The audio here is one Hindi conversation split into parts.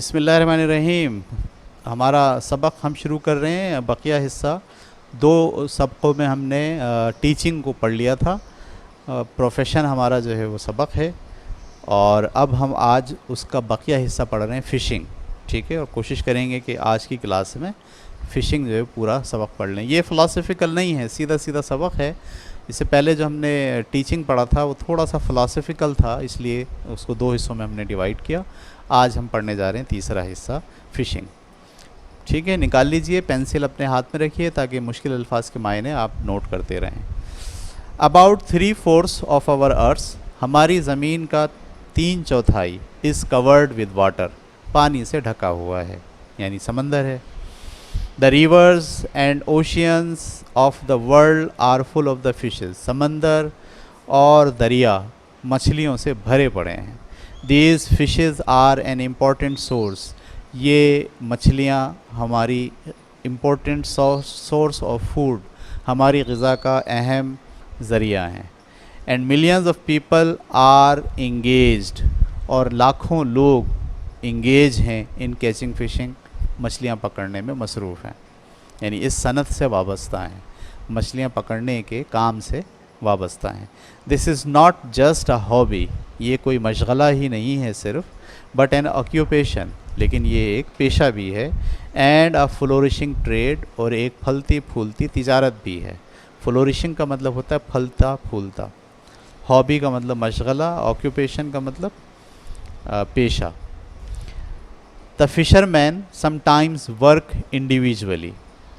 बिस्मिल्लाहिर्रहमानिर्रहीम। हमारा सबक हम शुरू कर रहे हैं। बकिया हिस्सा दो सबकों में हमने टीचिंग को पढ़ लिया था। प्रोफेशन हमारा जो है वो सबक है, और अब हम आज उसका बकिया हिस्सा पढ़ रहे हैं, फ़िशिंग। ठीक है, और कोशिश करेंगे कि आज की क्लास में फ़िशिंग जो है पूरा सबक पढ़ लें। ये फ़िलासफ़िकल नहीं है, सीधा सीधा सबक है। इससे पहले जो हमने टीचिंग पढ़ा था वो थोड़ा सा फ़िलासफ़िकल था, इसलिए उसको दो हिस्सों में हमने डिवाइड किया। आज हम पढ़ने जा रहे हैं तीसरा हिस्सा, फ़िशिंग। ठीक है, निकाल लीजिए, पेंसिल अपने हाथ में रखिए ताकि मुश्किल अल्फाज के मायने आप नोट करते रहें। अबाउट 3/4 ऑफ आवर अर्थ, हमारी ज़मीन का 3/4 इज़ कवर्ड विद वाटर, पानी से ढका हुआ है, यानी समंदर है। The rivers and oceans of the world are full of the fishes, समंदर और दरिया मछलियों से भरे पड़े हैं। These fishes are an important source, ये मछलियाँ हमारी इम्पोर्टेंट सोर्स ऑफ फूड, हमारी ग़िज़ा का अहम ज़रिया हैं। And millions of people are engaged, और लाखों लोग इंगेज हैं इन कैचिंग फ़िशिंग, मछलियाँ पकड़ने में मसरूफ़ हैं, यानी इस सनत से वाबस्ता हैं, मछलियाँ पकड़ने के काम से वाबस्ता हैं। This is not just a hobby, ये कोई मशगला ही नहीं है सिर्फ, बट एन ऑक्यूपेशन, लेकिन ये एक पेशा भी है। एंड अ फ्लोरिशिंग ट्रेड, और एक फलती फूलती तिजारत भी है। फ्लोरिशिंग का मतलब होता है फलता फूलता, हॉबी का मतलब मशगला, ऑक्यूपेशन का मतलब पेशा। The fisherman sometimes work individually,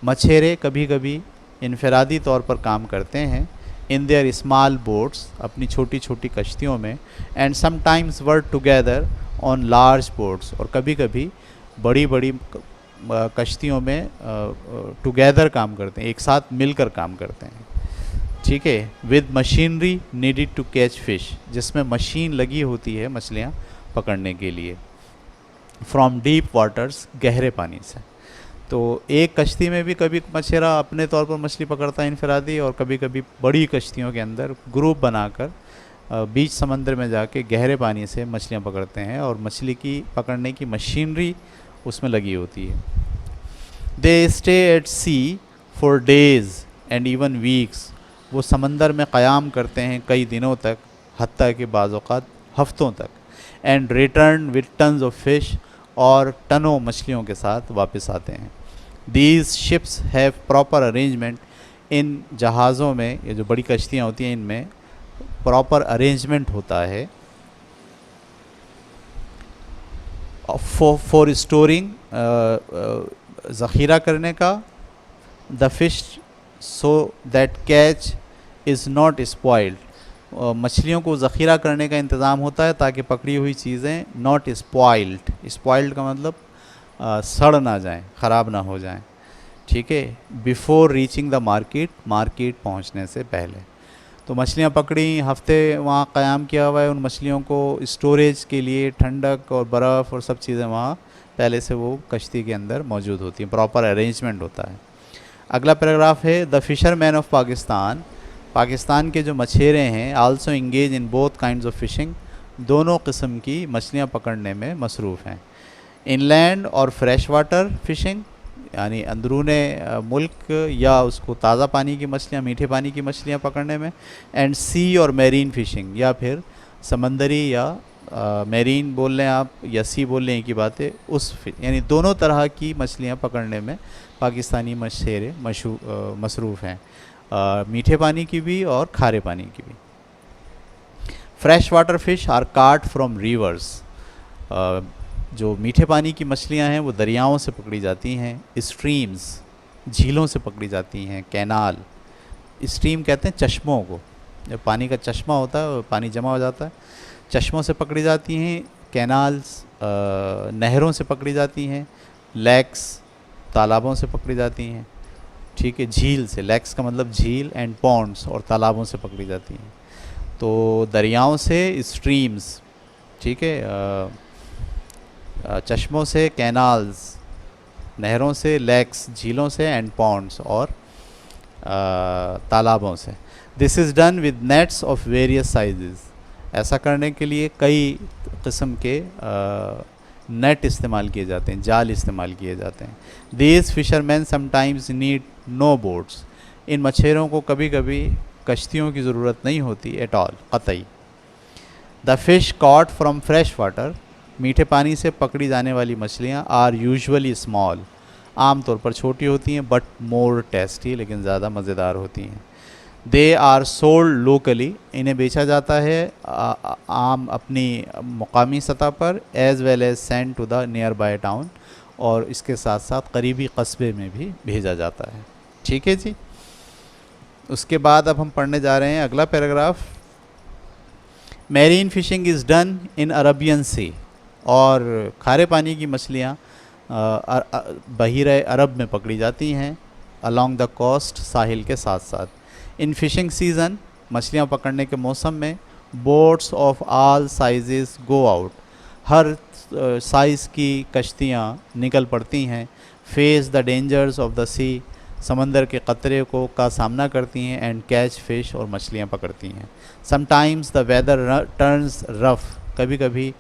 मछेरे कभी कभी इनफरादी तौर पर काम करते हैं। इन देयर स्मॉल बोट्स, अपनी छोटी छोटी कश्तियों में। And sometimes work together on large boats, और कभी कभी बड़ी बड़ी कश्तियों में टुगेदर काम करते हैं, एक साथ मिलकर काम करते हैं। ठीक है, with machinery needed to catch fish, जिसमें मशीन लगी होती है मछलियाँ पकड़ने के लिए। फ्रॉम डीप वाटर्स, गहरे पानी से। तो एक कश्ती में भी कभी मछेरा अपने तौर पर मछली पकड़ता है इनफरादी, और कभी कभी बड़ी कश्तियों के अंदर ग्रुप बनाकर बीच समंदर में जाके गहरे पानी से मछलियाँ पकड़ते हैं, और मछली की पकड़ने की मशीनरी उसमें लगी होती है। They stay at sea for days and even weeks, वो समंदर में क़याम करते हैं कई दिनों तक, हत्ता के बाज़-औक़ात हफ्तों तक। And return with tons of fish, और टनों मछलियों के साथ वापस आते हैं। These ships have proper arrangement, इन जहाज़ों में, ये जो बड़ी कश्तियाँ होती हैं इनमें प्रॉपर अरेंजमेंट होता है फॉर स्टोरिंग, ज़ख़ीरा करने का। The fish so that catch is not spoiled, मछलियों को ज़ख़ीरा करने का इंतज़ाम होता है ताकि पकड़ी हुई चीज़ें नॉट स्पॉइल्ड, स्पॉइल्ड का मतलब सड़ ना जाएं, ख़राब ना हो जाएं। ठीक है, before reaching the market, market पहुंचने से पहले। तो मछलियां पकड़ी, हफ्ते वहाँ क़याम किया हुआ है, उन मछलियों को स्टोरेज के लिए ठंडक और बर्फ़ और सब चीज़ें वहाँ पहले से वो कश्ती के अंदर मौजूद होती हैं, प्रॉपर अरेंजमेंट होता है। अगला पैराग्राफ है, the fisherman of Pakistan, Pakistan के जो मछेरे हैं, also engage in both kinds of phishing, दोनों किस्म की मछलियाँ पकड़ने में मसरूफ़ हैं। इनलैंड और फ्रेश वाटर फ़िशिंग, यानी अंदरूने मुल्क या उसको ताज़ा पानी की मछलियाँ, मीठे पानी की मछलियाँ पकड़ने में। एंड सी और मैरीन फ़िशिंग, या फिर समंदरी या मैरीन बोल लें आप या सी बोल लें, एक ही बात है, यानी दोनों तरह की मछलियाँ पकड़ने में पाकिस्तानी मछेरे मसरूफ़ हैं, मीठे पानी की भी और खारे पानी की भी। फ्रेश वाटर फ़िश आर काट फ्रॉम रिवर्स, जो मीठे पानी की मछलियां हैं वो दरियाओं से पकड़ी जाती हैं। स्ट्रीम्स, झीलों से पकड़ी जाती हैं। कैनाल, स्ट्रीम कहते हैं चश्मों को, जब पानी का चश्मा होता है, पानी जमा हो जाता है, चश्मों से पकड़ी जाती हैं। कैनाल्स, नहरों से पकड़ी जाती हैं। लेक्स, तालाबों से पकड़ी जाती हैं। ठीक है, झील से, लेक्स का मतलब झील, एंड पॉन्ड्स, और तालाबों से पकड़ी जाती हैं। तो दरियाओं से स्ट्रीम्स, ठीक है, चश्मों से कैनाल्स, नहरों से लेक्स, झीलों से, एंड पॉन्ड्स, और तालाबों से। This is done with nets of various sizes, ऐसा करने के लिए कई किस्म के नेट इस्तेमाल किए जाते हैं, जाल इस्तेमाल किए जाते हैं। These fisherman sometimes need no boats, इन मछेरों को कभी कभी कश्तियों की ज़रूरत नहीं होती एट ऑल, कतई। The fish caught from fresh water, मीठे पानी से पकड़ी जाने वाली मछलियाँ आर यूजुअली स्मॉल, आमतौर पर छोटी होती हैं, बट मोर टेस्टी, लेकिन ज़्यादा मज़ेदार होती हैं। दे आर सोल्ड लोकली, इन्हें बेचा जाता है आम अपनी मुकामी सतह पर, as well as send to the nearby town, और इसके साथ साथ करीबी कस्बे में भी भेजा जाता है। ठीक है जी। उसके बाद अब हम पढ़ने जा रहे हैं अगला paragraph. Marine fishing is done in Arabian sea, और खारे पानी की मछलियाँ बहीरे अरब में पकड़ी जाती हैं, अलॉन्ग द कोस्ट, साहिल के साथ साथ। इन फिशिंग सीज़न, मछलियाँ पकड़ने के मौसम में, boats of all sizes go out, हर साइज़ की कश्तियाँ निकल पड़ती हैं। Face the dangers of the sea, समंदर के ख़तरे को का सामना करती हैं। एंड कैच फिश, और मछलियाँ पकड़ती हैं। Sometimes the weather turns rough, कभी कभी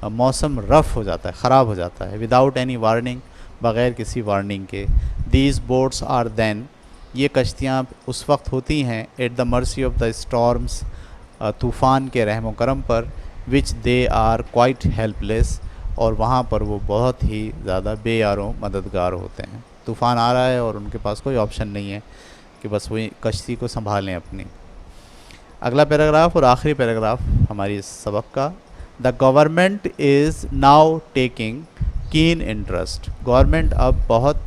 मौसम रफ़ हो जाता है, ख़राब हो जाता है। विदाउट एनी वार्निंग, बग़ैर किसी वार्निंग के। दीज बोट्स आर देन, ये कश्तियाँ उस वक्त होती हैं, eight the mercy of the storms, तूफ़ान के रहम करम पर, विच दे आर क्वाइट हेल्पलेस, और वहाँ पर वो बहुत ही ज़्यादा बेयारों मददगार होते हैं। तूफ़ान आ रहा है और उनके पास कोई ऑप्शन नहीं है कि बस वही कश्ती को संभालें अपनी। अगला पैराग्राफ और आखिरी पैराग्राफ हमारी इस सबक का। The government is now taking keen interest, government अब बहुत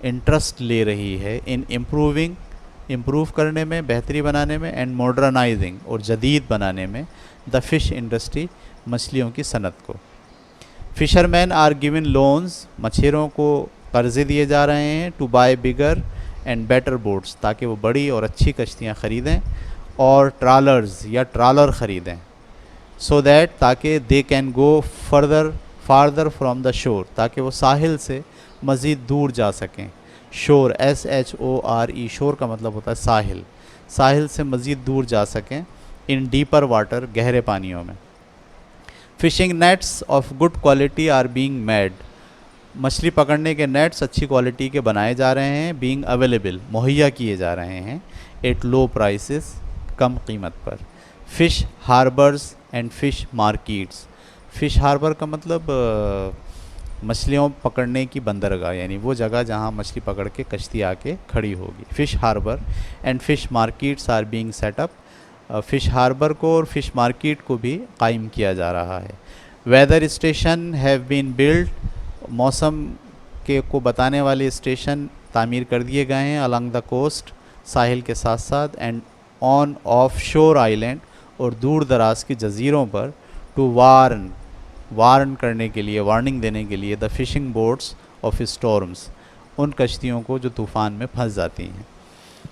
इंटरेस्ट ले रही है इन इम्प्रूव करने में, बेहतरी बनाने में, एंड मॉडर्नाइजिंग, और जदीद बनाने में, द फिश इंडस्ट्री, मछलियों की सनत को। फिशरमैन आर गिवन लोन्स, मछेरों को कर्ज़े दिए जा रहे हैं, to buy bigger and better boats, ताकि वो बड़ी और अच्छी कश्तियाँ ख़रीदें, और ट्रालर्स या ट्रालर ख़रीदें, सो दैट, ताकि दे can go farther from the shore, ताकि वो साहिल से मज़ीद दूर जा सकें। शोर, SHORE, शोर का मतलब होता है साहिल, साहिल से मज़ीद दूर जा सकें। इन डीपर वाटर, गहरे पानियों में। Fishing nets of good quality are being made, मछली पकड़ने के नेट्स अच्छी क्वालिटी के बनाए जा रहे हैं। बीइंग अवेलेबल, मुहैया किए जा रहे हैं। एट लो प्राइसेस, कम कीमत पर। Fish harbours and fish markets, fish harbour का मतलब मछलियों पकड़ने की बंदरगाह, यानी वो जगह जहाँ मछली पकड़ के कश्ती आके खड़ी होगी। Fish harbour and fish markets are being set up, fish harbour को और फ़िश मार्केट को भी कायम किया जा रहा है। Weather station have been build, मौसम के को बताने वाले स्टेशन तामीर कर दिए गए हैं। अलॉन्ग द कोस्ट, साहिल के साथ साथ। एंड ऑन ऑफ शोर आइलैंड, और दूर दराज के जजीरों पर। टू वार्न करने के लिए, वार्निंग देने के लिए, the fishing boats of storms, उन कश्तियों को जो तूफ़ान में फंस जाती हैं।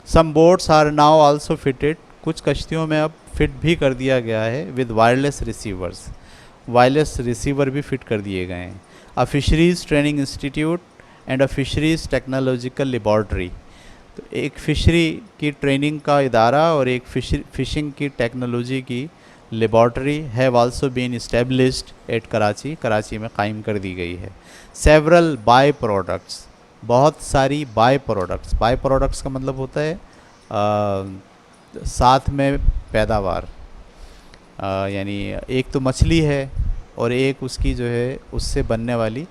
Some boats are now also fitted, कुछ कश्तियों में अब फिट भी कर दिया गया है, with wireless receivers, wireless receiver भी फिट कर दिए गए हैं। A fisheries training institute and a fisheries technological laboratory, तो एक फ़िशरी की ट्रेनिंग का इदारा और एक फ़िशिंग की टेक्नोलॉजी की laboratory have also been established at Karachi, Karachi में कायम कर दी गई है। सेवरल बाय प्रोडक्ट्स, बहुत सारी बाय प्रोडक्ट्स का मतलब होता है साथ में पैदावार, यानी एक तो मछली है और एक उसकी जो है उससे बनने वाली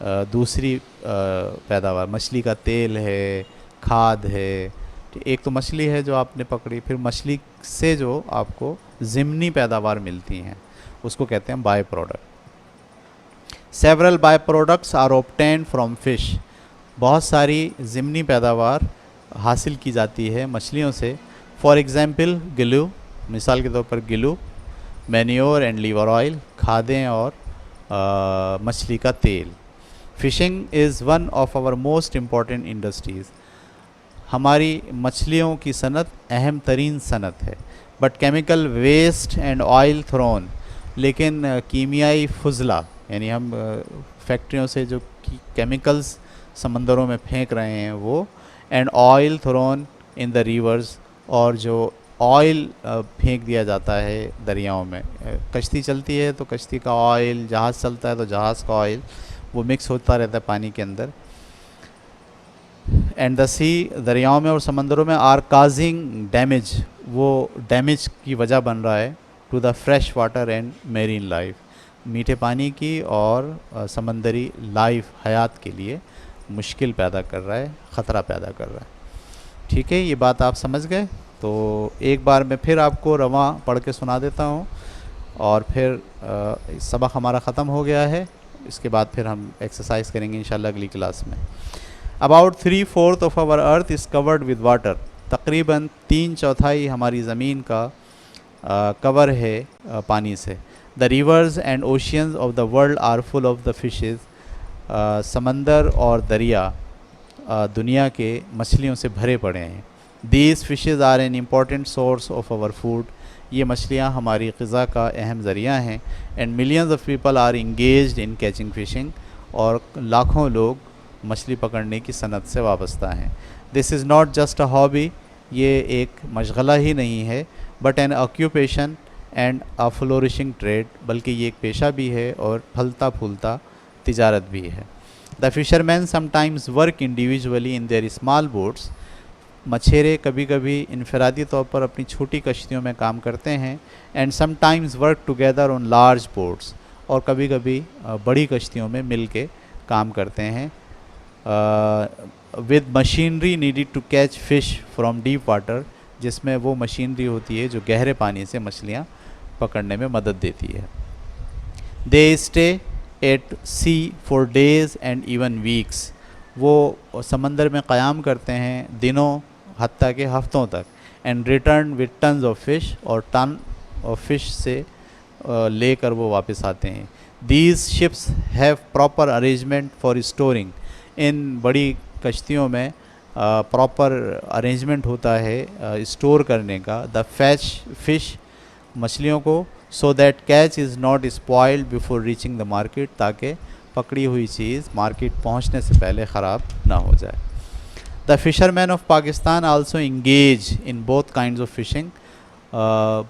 दूसरी पैदावार, मछली का तेल है, खाद है। एक तो मछली है जो आपने पकड़ी, फिर मछली से जो आपको ज़िमनी पैदावार मिलती हैं उसको कहते हैं by product. Several by products are obtained from fish, बहुत सारी ज़िमनी पैदावार हासिल की जाती है मछलियों से। फॉर एग्ज़ाम्पल गिलू, मिसाल के तौर पर glue, manure and liver oil, खादें और मछली का तेल। Fishing is one of our most important industries, हमारी मछलियों की सनत अहम तरीन सनत है। But chemical waste and oil thrown, लेकिन कीमियाई फुजला, यानी हम फैक्ट्रियों से जो केमिकल्स समंदरों में फेंक रहे हैं वो, and oil thrown in the rivers, और जो ऑयल फेंक दिया जाता है दरियाओं में। कश्ती चलती है तो कश्ती का ऑयल, जहाज़ चलता है तो जहाज़ का ऑयल, वो मिक्स होता रहता है पानी के अंदर। एंड द सी, दरियाओं में और समंदरों में आर काजिंग डैमेज, वो डैमेज की वजह बन रहा है to the fresh water and marine life, मीठे पानी की और समंदरी लाइफ, हयात के लिए मुश्किल पैदा कर रहा है, ख़तरा पैदा कर रहा है। ठीक है, ये बात आप समझ गए। तो एक बार मैं फिर आपको रवां पढ़ के सुना देता हूँ और फिर सबक हमारा ख़त्म हो गया है। इसके बाद फिर हम एक्सरसाइज करेंगे इंशाल्लाह अगली क्लास में। About 3/4 of our earth is covered with water, तकरीबन 3/4 हमारी ज़मीन का कवर है पानी से। The rivers and oceans of the world are full of the fishes, समंदर और दरिया दुनिया के मछलियों से भरे पड़े हैं। These fishes are an important source of our food, ये मछलियाँ हमारी ग़िज़ा का अहम ज़रिया हैं। And millions of people are engaged in catching fishing, और लाखों लोग मछली पकड़ने की सनत से वाबस्ता हैं। This is not just a hobby, ये एक मशगला ही नहीं है, but N occupation and a flourishing trade, बल्कि ये एक पेशा भी है और फलता फूलता तिजारत भी है। The fisherman sometimes work individually in their small boats, मछेरे कभी कभी इनफरादी तौर पर अपनी छोटी कश्तियों में काम करते हैं। And sometimes work together on large boats, और कभी कभी बड़ी कश्तियों में मिल के काम करते हैं। With machinery needed to catch fish from deep water, जिसमें वो मशीनरी होती है जो गहरे पानी से मछलियाँ पकड़ने में मदद देती है। They stay at sea for days and even weeks, वो समंदर में क़याम करते हैं दिनों हत्ता के हफ्तों तक। And return with tons of fish, और टन ऑफ फ़िश से लेकर वो वापस आते हैं। These ships have proper arrangement for storing, इन बड़ी कश्तियों में प्रॉपर अरेंजमेंट होता है स्टोर करने का। द फैच फ़िश, मछलियों को, so that catch is not spoiled before reaching the market, ताकि पकड़ी हुई चीज़ मार्केट पहुंचने से पहले ख़राब ना हो जाए। The fisherman of Pakistan also engage in both kinds of fishing,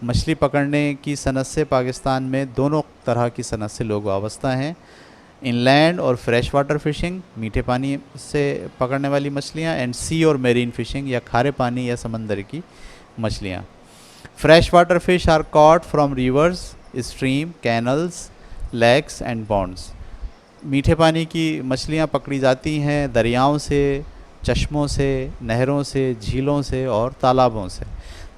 मछली पकड़ने की सनत से पाकिस्तान में दोनों तरह की सनत से लोग वाबस्ता हैं। इनलैंड और फ्रेश वाटर फिशिंग, मीठे पानी से पकड़ने वाली मछलियाँ। एंड सी और मेरीन फिशिंग, या खारे पानी या समंदर की मछलियाँ। Fresh water fish are caught from rivers, stream, canals, lakes and ponds, मीठे पानी की मछलियाँ पकड़ी जाती हैं दरियाओं से, चश्मों से, नहरों से, झीलों से और तालाबों से।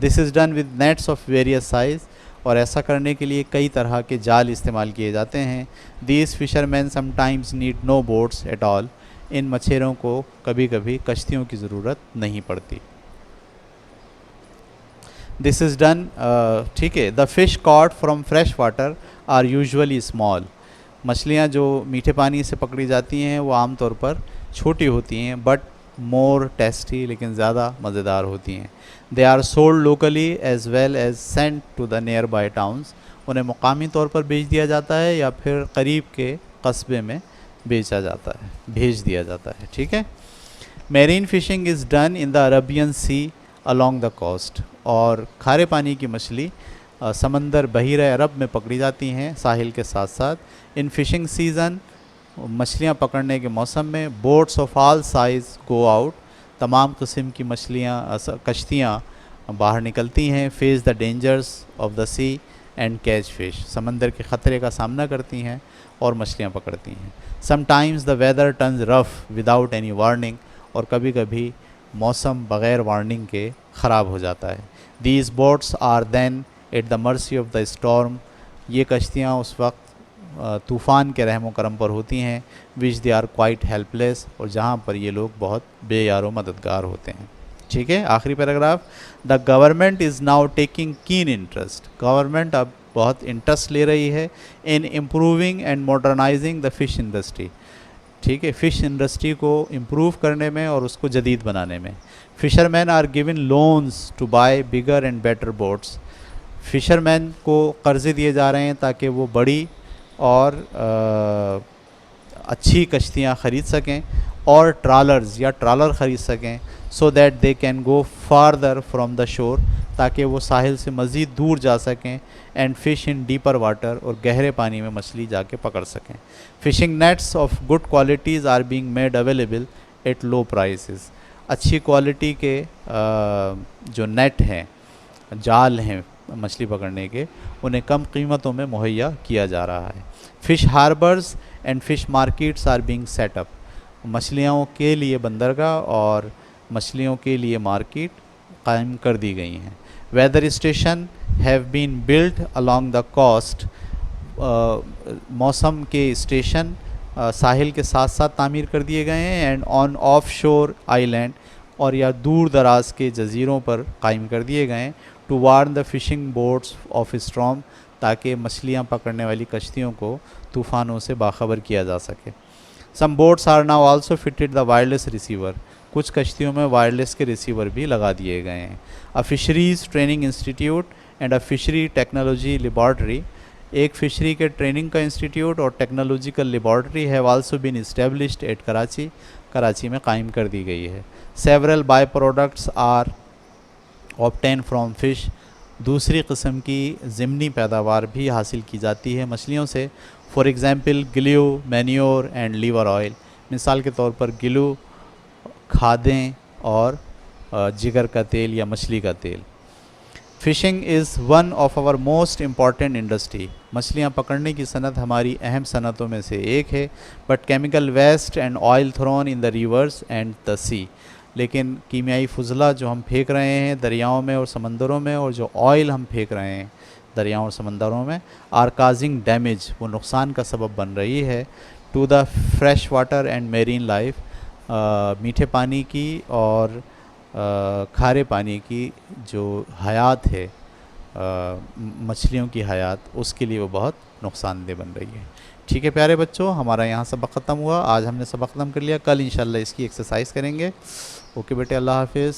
This is done with nets of various size, और ऐसा करने के लिए कई तरह के जाल इस्तेमाल किए जाते हैं। These fisherman sometimes need no boats at all, इन मछेरों को कभी कभी कश्तियों की ज़रूरत नहीं पड़ती। दिस इज़ डन, ठीक है। The fish caught from fresh water are usually small, मछलियाँ जो मीठे पानी से पकड़ी जाती हैं वो आमतौर पर छोटी होती हैं, बट मोर टेस्टी, लेकिन ज़्यादा मज़ेदार होती हैं। They are sold locally as well as sent to the nearby towns, उन्हें मुकामी तौर पर बेच दिया जाता है या फिर करीब के कस्बे में बेचा जाता है, भेज दिया जाता है। ठीक है। Marine fishing is done in the Arabian sea along the coast, और खारे पानी की मछली समंदर बहीर अरब में पकड़ी जाती हैं साहिल के साथ साथ। इन फिशिंग सीज़न, मछलियाँ पकड़ने के मौसम में, boats of all size go out, तमाम किस्म की मछलियाँ, कश्तियाँ बाहर निकलती हैं। Face the dangers of the sea and catch fish, समंदर के ख़तरे का सामना करती हैं और मछलियाँ पकड़ती हैं। Sometimes the weather turns rough without any warning, और कभी कभी मौसम बग़ैर वार्निंग के ख़राब हो जाता है। These boats are then at the mercy of the storm, ये कश्तियाँ उस वक्त तूफ़ान के रहमो करम पर होती हैं। विच दे आर क्वाइट हेल्पलेस, और जहाँ पर ये लोग बहुत बेयारो मददगार होते हैं। ठीक है। आखिरी paragraph, the government is now taking keen interest, government अब बहुत इंटरेस्ट ले रही है in improving and modernising the fish industry. ठीक है, फ़िश इंडस्ट्री को इम्प्रूव करने में और उसको जदीद बनाने में। Fisherman are given loans to buy bigger and better boats, fisherman को कर्ज़े दिए जा रहे हैं ताकि वो बड़ी और अच्छी कश्तियाँ ख़रीद सकें, और ट्रालर्स या ट्रालर ख़रीद सकें, so that they can go farther from the shore, ताकि वो साहिल से मज़ीद दूर जा सकें, and fish in deeper water, और गहरे पानी में मछली जाके पकड़ सकें। Fishing nets of good qualities are being made available at low prices. अच्छी क्वालिटी के जो नेट हैं, जाल हैं मछली पकड़ने के, उन्हें कम कीमतों में मुहैया किया जा रहा है। Fish harbours and fish markets are being set up. मछलियों के लिए बंदरगाह और मछलियों के लिए मार्केट कायम कर दी गई हैं। Weather station have been built along the coast. मौसम के स्टेशन साहिल के साथ साथ तामीर कर दिए गए हैं, एंड ऑन ऑफ शोर आइलैंड, और या दूर दराज के जजीरों पर कायम कर दिए गए हैं, to warn the fishing boats of storm, ताकि मछलियाँ पकड़ने वाली कश्तियों को तूफ़ानों से बाखबर किया जा सके। Some boats are now also fitted the wireless receiver. कुछ कश्तियों में वायरलेस के रिसीवर भी लगा दिए गए हैं। A fisheries training institute and a fishery technology laboratory. एक फिशरी के ट्रेनिंग का इंस्टीट्यूट और technological laboratory have also been established at Karachi. Karachi में कायम कर दी गई है। Several byproducts are obtain from fish. दूसरी किस्म की ज़िमनी पैदावार भी हासिल की जाती है मछलियों से। For example glue, manure and liver oil. मिसाल के तौर पर ग्लू, खादें, और जिगर का तेल या मछली का तेल। Fishing is one of our most important industry. मछलियाँ पकड़ने की सनत हमारी अहम सनतों में से एक है। But chemical waste and oil thrown in the rivers and the sea. लेकिन कीमियाई फुजला जो हम फेंक रहे हैं दरियाओं में और समंदरों में, और जो ऑयल हम फेंक रहे हैं दरियाओं और समंदरों में, आर काजिंग डैमेज, वो नुकसान का सबब बन रही है, to the fresh water and marine life. मीठे पानी की और खारे पानी की जो हयात है, मछलियों की हयात, उसके लिए वो बहुत नुकसानदेह बन रही है। ठीक है प्यारे बच्चों, हमारा यहाँ सबक ख़त्म हुआ। आज हमने सबक ख़त्म कर लिया। कल इंशाल्लाह इसकी एक्सरसाइज करेंगे। ओके बेटे, अल्लाह हाफिज़।